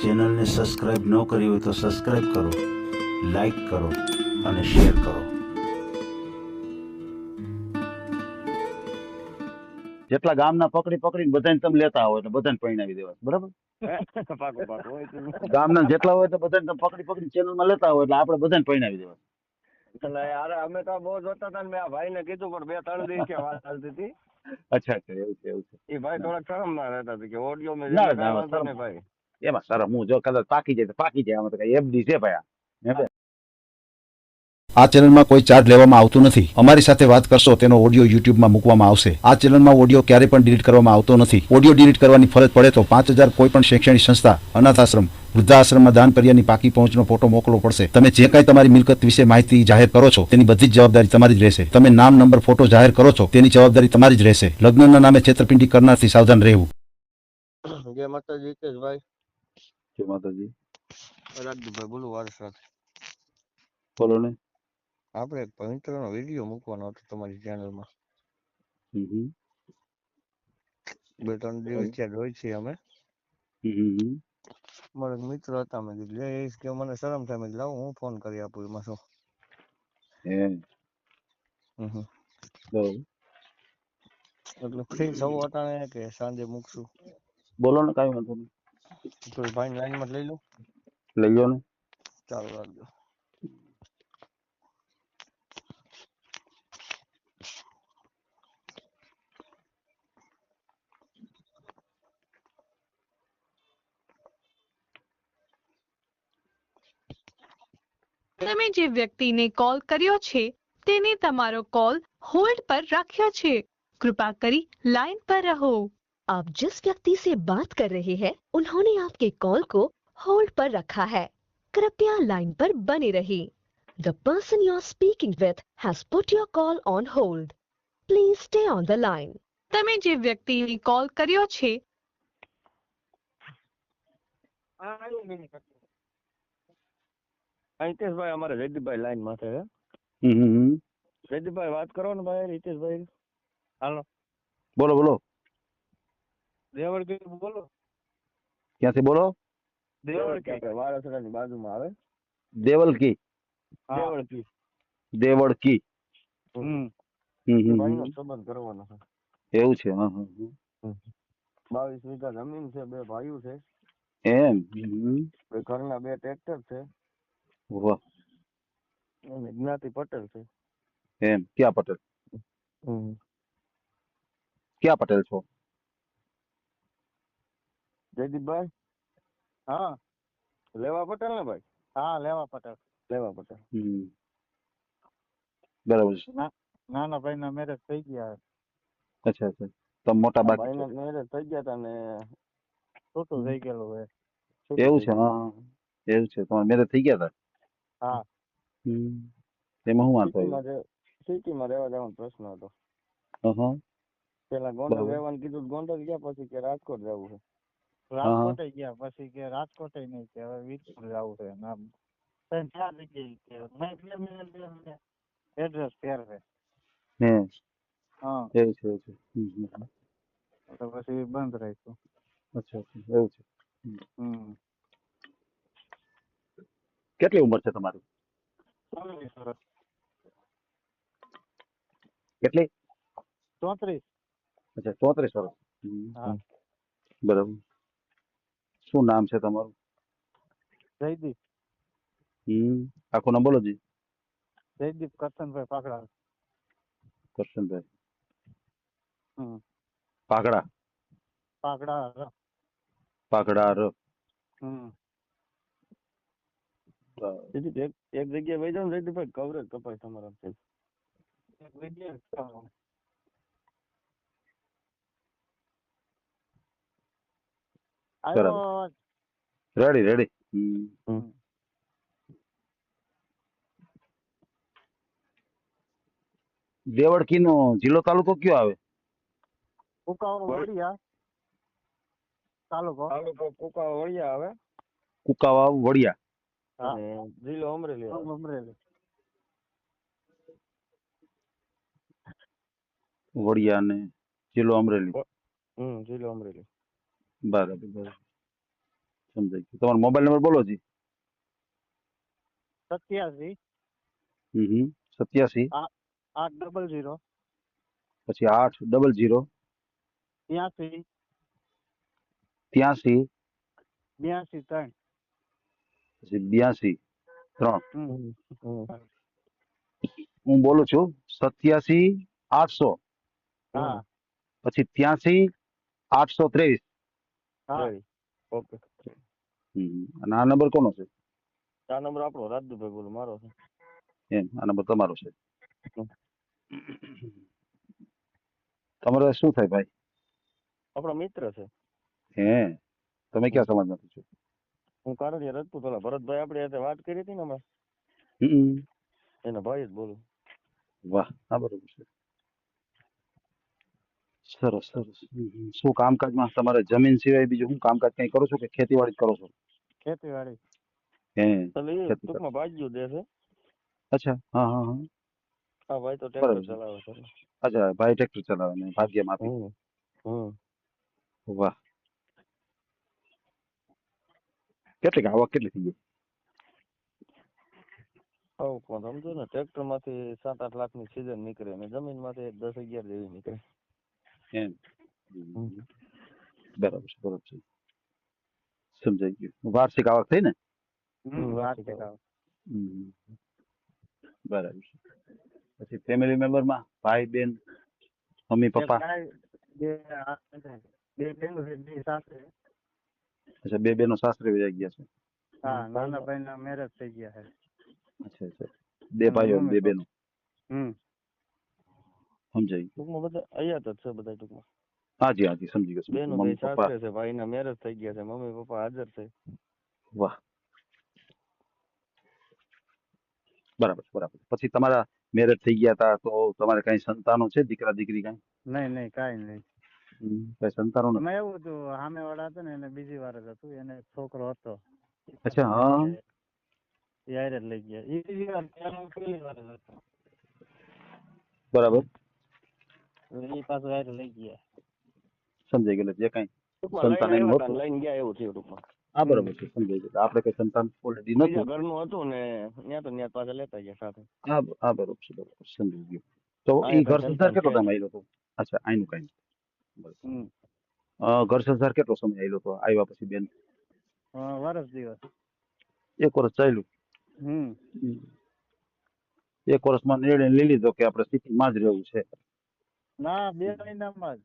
ચેનલને સબસ્ક્રાઇબ ન કરી હોય તો સબસ્ક્રાઇબ કરો, લાઈક કરો અને શેર કરો. જેટલા ગામના પકડી પકડીને બધાને તમે લેતા આવો એટલે બધાને પરિણાવી દેવા, બરાબર? ગામના જેટલા હોય તો બધાને તમે પકડી પકડીને ચેનલમાં લેતા આવો એટલે આપણે બધાને પરિણાવી દેવા. અરે અમે તો બહુ જોતા હતા ને મેં આ ભાઈને કીધું પણ 2-3 દિવસે વાત ચાલતી હતી. અચ્છા અચ્છા, એવું છે એવું છે. એ ભાઈ થોડાક શરમમાં રહેતા હતા કે ઓડિયો મેં ના કાંઈ ના વાંધો શરમ નહીં ભાઈ. એમાં શરમ હું જો કદાચ પાકી જાય તો પાકી જાય, આમાં તો કઈ એફડી છે ભાઈ આ. આ ચેનલમાં કોઈ ચાર્જ લેવામાં આવતું નથી. અમારી સાથે વાત કરશો તેનો ઓડિયો યુટ્યુબમાં મૂકવામાં આવશે. આ ચેનલમાં ઓડિયો ક્યારેય પણ ડિલીટ કરવામાં આવતો નથી. ઓડિયો ડિલીટ કરવાની ફરજ પડે તો 5,000 કોઈ પણ શૈક્ષણિક સંસ્થા, અનાથ આશ્રમ, વૃદ્ધાશ્રમમાં દાન કર્યાની પાકી પહોંચનો ફોટો મોકલવો પડશે. તમે જે કાંઈ તમારી મિલકત વિશે માહિતી જાહેર કરો છો તેની બધી જ જવાબદારી તમારી જ રહેશે. તમે નામ, નંબર, ફોટો જાહેર કરો છો તેની જવાબદારી તમારી જ રહેશે. લગ્નના નામે છેતરપિંડી કરનારથી સાવધાન રહેવું. જય માતાજી હિતેશભાઈ. જય માતાજી. રાજદીપભાઈ બોલું વારસ સાથે. બોલો ને. આપણે એક પવિત્રનો વિડીયો મૂકવાનો હતો તમારી ચેનલમાં. 2-3 દિવસ ત્યાં જોઈ છીએ અમે. મારા એક મિત્ર હતા, મેં કીધું લે કે મને શરમ થાય, મેં લાવ હું ફોન કરી આપું એમાં શું. બરોબર. એટલે ફ્રી થવું અટાણે કે સાંજે મૂકશું? બોલો ને, કાંઈ વાંધો નહીં. તો ભાઈ લાઈનમાં લઈ લો. લઈ લો ને. ચાલુ રાખજો. તમે જે વ્યક્તિને કોલ કર્યો છે તેને તમારો કોલ होल्ड पर रखा છે. कृपा करी लाइन पर रहो. आप जिस व्यक्ति से बात कर रहे हैं उन्होंने आपके कॉल को होल्ड पर रखा है. कृपया लाइन पर बने रहिए. The person you are speaking with has put your call on hold. Please stay on the line. તમે જે વ્યક્તિને કોલ કર્યો છે હિતેશભાઈ અમારે જયદીપભાઈ લાઈન માથે છે. જયદીપભાઈ વાત કરો ને ભાઈ. હિતેશભાઈ હાલો. બોલો બોલો. દેવળકી બોલો. ક્યાંથી બોલો? દેવળકી વારાસડાની બાજુમાં આવે. દેવલકી. દેવળકી. દેવળકી. ભાઈનો સંબંધ કરવાનો છે. એવું છે. હા 22 વીઘા જમીન છે, 2 ભાઈઓ છે. એમ. ઘરના 2 ટ્રેક્ટર છે. વાહ. અને જ્ઞાતિ પટેલ છે. એમ. ક્યાં પટેલ? ક્યાં પટેલ છો? જયદીપભાઈ. હા લેવા પટેલ ને ભાઈ? હા લેવા પટેલ. લેવા પટેલ. બરાબર છે. નાના ભાઈ ના મેરેજ થઈ ગયા. અચ્છા અચ્છા. તો મોટા બાકી ભાઈ ના મેરેજ થઈ ગયા હતા ને છૂટું થઈ ગયેલું હોય. એવું છે. હા એવું છે. તમારે મેરેજ થઈ ગયા હતા? હા. એમાં શું વાંધો આવ્યો? સિટીમાં રહેવા જવાનો પ્રશ્ન હતો. પેલા ગોંડલ બરાબર. રહેવાનું કીધું, ગોંડલ ગયા, પછી કે રાજકોટ જવું છે. રાજકોટ ગયા પછી કે રાજકોટ નહીં કે હવે વીરપુર જવું છે. નામ 4 જગ્યાએ એડ્રેસ ફેરવે. હા એવું છે એવું છે. તો પછી બંધ રાખ્યું. અચ્છા અચ્છા એવું છે. કેટલી ઉંમર છે તમારી? 34 વર્ષ. કેટલી? 34. અચ્છા 34 વર્ષ. હા. બરાબર. શું નામ છે તમારું? જયદીપ. આખું નામ બોલો જી. જયદીપ કરશનભાઈ પાકડા. કરશનભાઈ પાઘડા. પાકડા. પાઘડા ર. એક જગ્યાએ વહી જાવ ને જયદીપભાઈ, કવરેજ કપાય તમારા. Ready ready. દેવળકી નો જિલ્લો તાલુકો કયો આવે? કુકાવા વડિયા તાલુકો. કુકાવા વડિયા આવે. કુકાવા વડિયા. અને જિલ્લો અમરેલી. અમરેલી. વડિયા ને જિલ્લો અમરેલી. જિલ્લો અમરેલી. બરાબર બરાબર. સમજાઈ ગયું. તમારો મોબાઈલ નંબર બોલો જી. 87 87 800 પછી 800 83 83 82 3. પછી 82 3. હમ. હું બોલું છું 87 800 હા પછી 83 823. હા Ready. ઓકે. અને આ નંબર કોનો છે? આ નંબર આપણો રાજુભાઈ બોલો, મારો છે. એમ આ નંબર તમારો છે. હમ. તમારે શું થાય ભાઈ? આપણો મિત્ર છે. હે તમે ક્યાં સમાજમાંથી છો? હું કારડિયા રજપૂત, ઓલા ભરતભાઈ આપણે હાથે વાત કરી હતી ને હમણાં, હમ. એના ભાઈ જ બોલું. વાહ, હા બરોબર છે. સરસ સરસ. શું કામકાજમાં તમારે જમીન સિવાય બીજું શું કામકાજ કઈ કરો છો કે ખેતીવાડી જ કરો છો? ખેતીવાડી. હે એટલે એ ખેતી કરો. ટૂંકમાં ભાગ્યું દે છે. અચ્છા, હા હા હા, હા ભાઈ તો ટ્રેક્ટર બરાબર છે. ચલાવે છે. અચ્છા, ભાઈ ટ્રેક્ટર ચલાવે ને ભાગ્યમાંથી. હમ હમ. વાહ, કેટલી આવક કેટલી થઈ ગઈ? આવું પણ સમજો ને, ટ્રેક્ટર માંથી 7-8 લાખની સીઝન નીકળે ને જમીન માંથી 10-11 જેવી નીકળે. એમ બરાબર છે, બરાબર છે, સમજાઈ ગયું. વાર્ષિક આવક થઈ ને? વાર્ષિક આવક. હમ. બરાબર છે. પછી ફેમિલી મેમ્બરમાં ભાઈ બેન મમ્મી પપ્પા? બે બેનો છે, 2 સાસરે. અચ્છા, 2 બેનો સાસરે વહી ગયા છે. હા નાના ભાઈના મેરેજ થઈ ગયા છે. અચ્છા અચ્છા, 2 ભાઈઓ અને 2 બેનો. હમ સમજાઈ ગયું. ટૂંકમાં બધા અહીંયા જ છે બધા ટૂંકમાં. હાજી હાજી, સમજી ગયો સમજી બેનો ગયો. બે મમ્મી પપ્પા. સાસરે છે, ભાઈના મેરેજ થઈ ગયા છે, મમ્મી પપ્પા હાજર છે. વાહ, બરાબર બરાબર. પછી તમારા મેરેજ થઈ ગયા હતા તો તમારે કઈ સંતાનો છે, દીકરા દીકરી કઈ? નહીં કાંઈ નહીં. કઈ સંતાનો નથી? એમાં એવું હતું, સામે વાળા હતા ને એને બીજી વાર જ હતું, એને એક છોકરો હતો. અચ્છા, હા, એ હારે જ લઈ ગયા. એ બીજી વાર, પહેલો પહેલી વાર જ હતો. બરાબર, એ પાછું હારે લઈ ગયા. સમજાઈ ગયું. જે કઈ ટૂંકમાં સંતાન લઈને એનું આવ્યા હતા હતું. ને લઈને ગયા એવું થયું ટૂંકમાં. હા બરાબર છે, સમજાઈ ગયું. આપણે કઈ સંતાન ઓલરેડી બીજા નતું. ઘરનું હતું ને ત્યાં તો ત્યાં પાછા લેતા ગયા સાથે. હા હા, બરોબર છે, બરોબર, સમજી ગયું. તો એ અહીંયા ઘર કઈ સંસાર સંતાન કેટલો છે ટાઈમ નહીં. આવેલો હતો? અચ્છા, આનું કઈ બરાબર. હમ ઘર સંસાર કેટલો સમય આવેલો હતો આવ્યા પછી બેન? વરસ દિવસ. 1 વર્ષ ચાલ્યું. હમ 1 વર્ષમાં નિર્ણય લઈ લીધો કે આપણે સિટીમાં જ રહેવું છે? ના 2 મહિનામાં જ.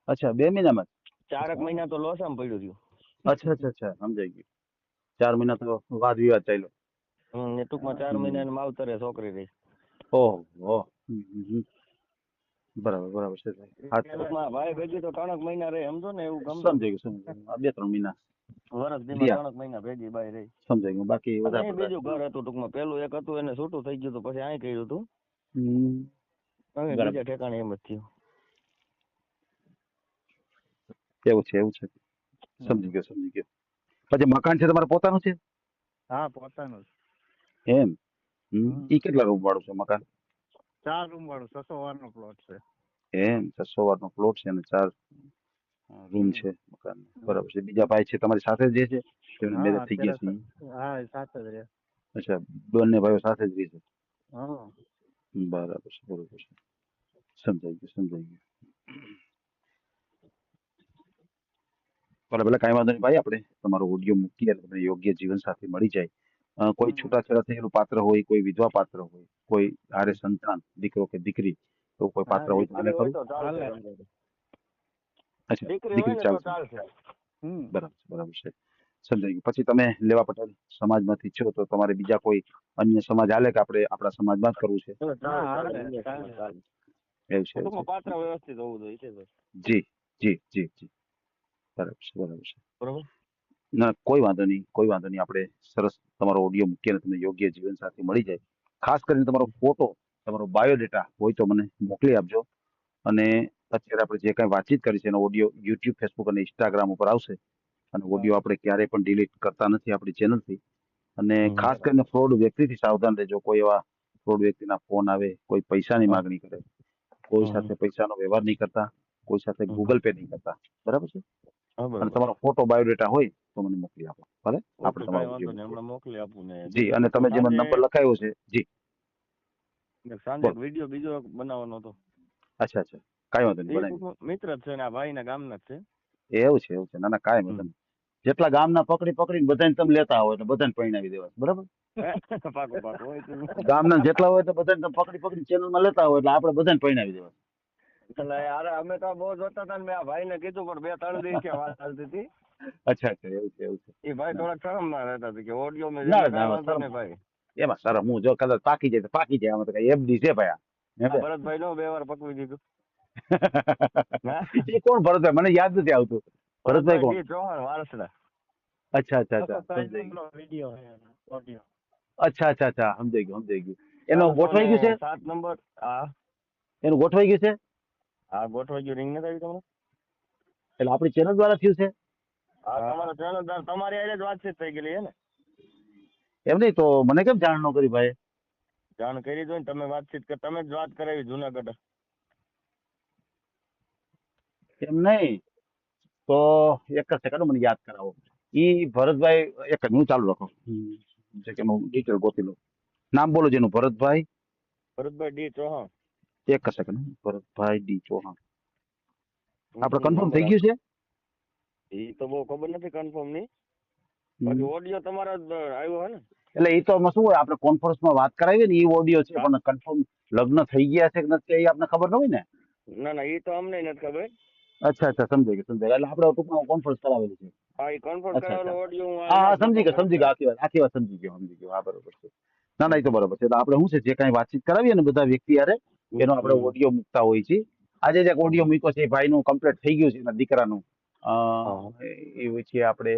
અચ્છા, 2 મહિનામાં જ? 4 મહિના તો લોસામાં પડ્યું રહ્યું. અચ્છા અચ્છા અચ્છા, સમજાઈ ગયું. 4 મહિના તો વાદ વિવાદ ચાલ્યો. ને ટૂંકમાં 4 મહિના ની માવતરે છોકરી રહી. ઓહો. બરાબર બરાબર છે. હા, ટૂંકમાં ભાઈ ભેગી તો 3 મહિના રહે, સમજો ને એવું ગમતું. સમજાઈ ગયું સમજાઈ ગયું. આ 2-3 મહિના વર્ષ દીમાં લ્યા. 3 મહિના ભેગી બાઈ રહી. સમજાઈ ગયું. બાકી અને વધારે અહીં બીજું ઘર હતું ટૂંકમાં. પેલું એક હતું એને છૂટું થઈ ગયું હતું, પછી અહીં કર્યું હતું. હવે બરાબર. બીજા ઠેકાણે એમ જ થયું. એવું છે એવું છે. સમજી ગયો સમજી ગયો. પછી મકાન છે તમારે પોતાનું છે? હા પોતાનું જ. એમ? ઈ કેટલા રૂમ વાળું છે મકાન? 4 રૂમ વાળું 600 વાર નો પ્લોટ છે. એમ, 600 વાર નો પ્લોટ છે અને 4 રૂમ છે મકાન. બરાબર છે. બીજા ભાઈ છે તમારી સાથે જ રહે છે? તેમને મેરેજ થઈ ગયા છે? હા એ સાથે જ રહે. અચ્છા, બંને ભાઈઓ સાથે જ રહે છે. હા બરાબર છે બરોબર છે. સમજાઈ ગયું સમજાઈ ગયું. પેલા કઈ વાંધો નહીં ભાઈ, આપણે તમારો ઓડિયો મૂકીએ એટલે તમને યોગ્ય જીવન સાથી મળી જાય. કોઈ છૂટાછેડા થયેલું પાત્ર હોય, કોઈ વિધવા પાત્ર હોય, કોઈ હારે સંતાન દીકરો કે દીકરી એવું કોઈ પાત્ર હોય તો આને દીકરી હોય ખરું? તો ચાલશે. અચ્છા, દીકરી હોય દીકરી ને તો ચાલશે. ચાલશે. બરાબર છે બરાબર છે, સમજાઈ ગયું. પછી તમે લેવા પટેલ સમાજમાંથી છો તો તમારે બીજા કોઈ અન્ય સમાજ હાલે કે આપણે આપણા સમાજમાં જ કરવું છે? એવું છે એવું છે. પાત્ર વ્યવસ્થિત હોવું જોઈએ છે. જી જી જી જી, બરાબર છે બરાબર છે. બરોબર. ના કોઈ વાંધો નહીં કોઈ વાંધો નહીં. આપણે સરસ તમારો ઓડિયો મૂકીને તમને યોગ્ય જીવન સાથી મળી જાય. ખાસ કરીને તમારો ફોટો, તમારો બાયોડેટા હોય તો મને મોકલી આપજો. અને અત્યારે આપણે જે કાંઈ વાતચીત કરી છે એનો ઓડિયો યુટ્યુબ, ફેસબુક અને ઇન્સ્ટાગ્રામ ઉપર આવશે. અને ઓડિયો આપણે ક્યારેય પણ ડિલીટ કરતા નથી આપણી ચેનલથી. અને ખાસ કરીને ફ્રોડ વ્યક્તિથી સાવધાન રહેજો. કોઈ એવા ફ્રોડ વ્યક્તિના ફોન આવે, કોઈ પૈસાની માગણી કરે, કોઈ સાથે પૈસાનો વ્યવહાર નહીં કરતા, કોઈ સાથે ગૂગલ પે નહીં કરતા. બરાબર છે? હા અને બરાબર તમારો ફોટો બાયોડેટા હોય તો મને મોકલી આપો ભલે આપણે કાંઈ તમારો વાંધો નહીં audio હમણાં મોકલી આપું ને જી અને તમે જે મને સાંજે નંબર લખાયો છે જી સાંજે બોલો. એક વિડીયો બીજો એક બનાવવાનો હતો અચ્છા કાંઈ વાંધો નહીં એ બનાવી ટૂંકમાં મિત્ર જ છે ને આ ભાઈના ગામના જ છે એવું છે ના ના કાંઈ વાંધો નહીં જેટલા ગામના પકડીને બધાને તમે લેતા હોય એટલે બધાને પરિણાવી દેવા બરાબર પાકું પાકું હોય તો ગામના જેટલા હોય તો બધાને તમે પકડીને ચેનલમાં લેતા હોય એટલે આપણે બધાને પરિણાવી દેવા એટલે યાર અમે તો બહુ જોતા હતા ને મેં આ ભાઈને કીધું પણ 2-3 દિવસ થી વાત ચાલતી હતી અચ્છા એવું છે એ ભાઈ થોડાક શરમમાં રહેતા હતા કે ઓડિયો મેં ના, કાંઈ ના, વાંધો શરમ. નહીં ભાઈ એમાં સર હું જો કદાચ પાકી જાય તો પાકી જાય આમાં તો કઈ એફડી છે ભાઈ આ. હે ભાઈ? ભરતભાઈ નો 2 વાર પકવી દીધું હા? એ કોણ ભરતભાઈ મને યાદ નથી આવતું ભરતભાઈ કોણ ઈ ચૌહાણ વારસડા અચ્છા સમજાઈ ગયું. વિડીયો ઓડિયો અચ્છા સમજાઈ ગયું એનો ગોઠવાઈ ગયું છે 7 નંબર હા એનું ગોઠવાઈ ગયું છે હા ગોઠવાઈ ગયું રિંગ નથી આવી તમને એટલે આપણી ચેનલ દ્વારા થયું છે હા તમારો ચેનલ તમારી હારે જ વાતચીત થઈ ગયેલી હે ને એમ નહીં તો મને કેમ જાણ ન કરી ભાઈ જાણ કરી દો ને તમે વાતચીત કર તમે જ વાત કરાવી જુનાગઢ એમ નહીં તો એક જ સેકન્ડ મને યાદ કરાવો ઈ ભરતભાઈ એક જ હું ચાલુ રાખો જે કે હું ડિટેલ ગોતી લઉં નામ બોલો જેનું ભરતભાઈ ડી ચૌહાણ એક જ સેકન્ડ ભરતભાઈ ડી ચૌહાણ આપણે કન્ફર્મ થઈ ગયું છે એ તો બહુ ખબર નથી કન્ફર્મ ની બાકી ઓડિયો તમારા જ આવ્યો હે ને એટલે એ તો આમાં શું હોય આપણે કોન્ફરન્સમાં વાત કરાવીએ ને એ ઓડિયો છે પણ કન્ફર્મ લગ્ન થઈ ગયા છે કે નથી એ આપણને ખબર ન હોય ને ના એ તો અમને નથી ખબર અચ્છા સમજાઈ ગયું એટલે આપણે ટૂંકમાં કોન્ફરન્સ કરાવેલી છે હા એ કન્ફર્મ અચ્છા, કરાવેલો ઓડિયો હું હા સમજી ગયો આખી વાત સમજી ગયો હા બરોબર છે ના એ તો બરોબર છે એટલે આપણે શું છે જે કાંઈ વાતચીત કરાવીએ ને બધા વ્યક્તિ યારે એનો આપણે ઓડિયો મૂકતા હોઈએ છીએ આજે જે ઓડિયો મૂક્યો છે એ ભાઈનું કમ્પ્લીટ થઈ ગયું છે એના દીકરાનું એ છે આપણે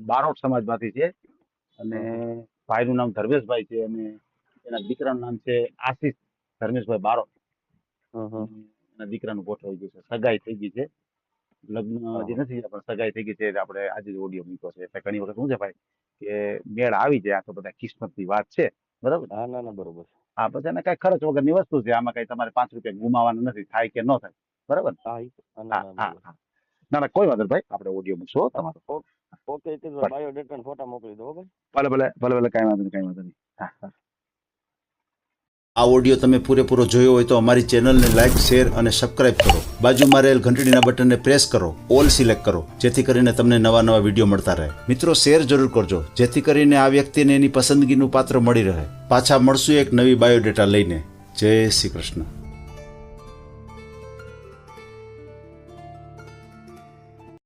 બારોટ સમાજમાંથી છે અને ભાઈનું નામ ધર્મેશભાઈ છે અને એના દીકરાનું નામ છે આશીષ ધર્મેશભાઈ બારોટ એના દીકરાનું ગોઠવાઈ ગયું છે સગાઈ થઈ ગઈ છે લગ્ન હજી નથી પણ સગાઈ થઈ ગઈ છે એટલે આપણે આજે જ ઓડિયો મૂક્યો છે એટલે ઘણી વખત શું છે ભાઈ કે મેળ આવી જાય આ તો બધા કિસ્મતની વાત છે બરાબર હા ના બરોબર હા પછી એને કઈ ખર્ચ વગરની વસ્તુ છે આમાં કઈ તમારે 5 રૂપિયા ગુમાવાના નથી થાય કે ન થાય બરાબર ના કોઈ વાંધો નહીં ભાઈ આપણે ઓડિયો મૂકશો તમારો ઓકે બાયોડેટા ને ફોટા મોકલી દો ભાઈ ભલે કાંઈ વાંધો નહીં હા આ ઓડિયો તમે પૂરેપૂરો જોયો હોય તો અમારી ચેનલને લાઇક શેર અને સબસ્ક્રાઇબ કરો બાજુમાં રહેલ ઘંટડીના બટનને પ્રેસ કરો ઓલ સિલેક્ટ કરો જેથી કરીને તમને નવા વિડીયો મળતા રહે મિત્રો શેર જરૂર કરજો જેથી કરીને આ વ્યક્તિને એની પસંદગીનું પાત્ર મળી રહે પાછા મળશું એક નવી બાયોડેટા લઈને જય શ્રી કૃષ્ણ